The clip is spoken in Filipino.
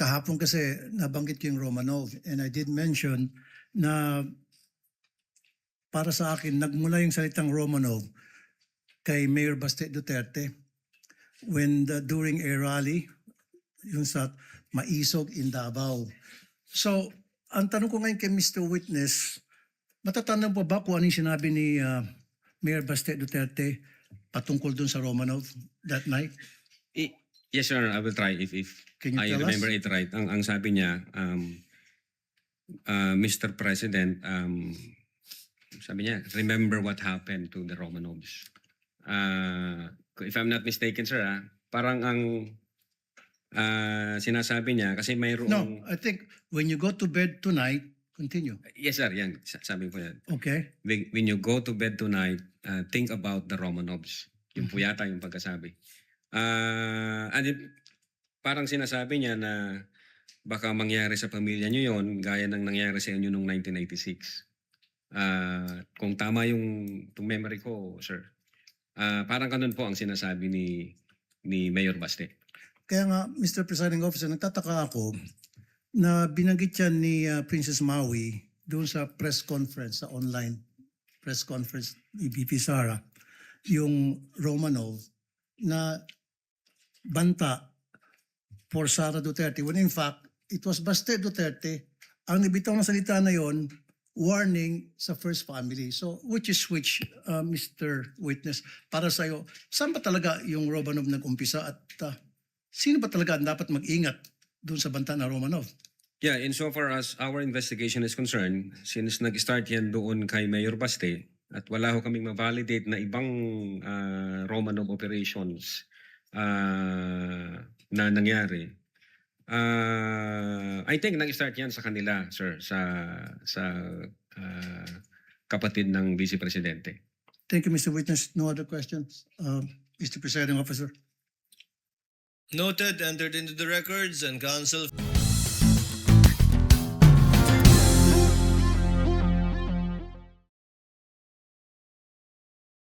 kahapon kasi nabanggit ko yung Romanov and I did mention na para sa akin, nagmula yung salitang Romanov kay Mayor Baste Duterte when during a rally yung sa Maisog in Davao. So, ang tanong ko ngayon kay Mr. Witness, matatandaan po ba kung ano yung sinabi ni Mayor Baste Duterte patungkol dun sa Romanov that night? Yes, Your Honor, I will try if Can you I tell remember us? it right. Ang sabi niya, Mr. President, sabi niya, remember what happened to the Romanovs. If I'm not mistaken, sir, parang ang sinasabi niya, kasi mayroong... No, I think when you go to bed tonight, continue. Yes, sir, yan. Sabi ko yan. Okay. When you go to bed tonight, think about the Romanovs. Yung po yata yung pagkasabi. Parang sinasabi niya na baka mangyari sa pamilya niyo yon gaya ng nangyari sa inyo noong 1996. Kung tama yung memory ko, sir. Parang ganun po ang sinasabi ni Mayor Baste. Kaya nga, Mr. Presiding Officer, nagtataka ako na binanggit yan ni Princess Maui doon sa press conference, sa online press conference ni VP Sara, yung Romanov na banta for Sara Duterte when in fact, it was Baste Duterte ang nabitaw ng salita na yon, warning sa first family. So, which, Mr. Witness, para sa'yo, saan ba talaga yung Romanov nag-umpisa at sino ba talaga ang dapat mag-ingat doon sa banta na Romanov? Yeah, insofar as our investigation is concerned, since nag-start yan doon kay Mayor Baste, at wala ho kaming ma-validate na ibang Romanov operations na nangyari, I think nag-start yan sa kanila, sir, sa kapatid ng Vice Presidente. Thank you, Mr. Witness. No other questions? Mr. Presiding Officer. Noted, entered into the records, and counsel.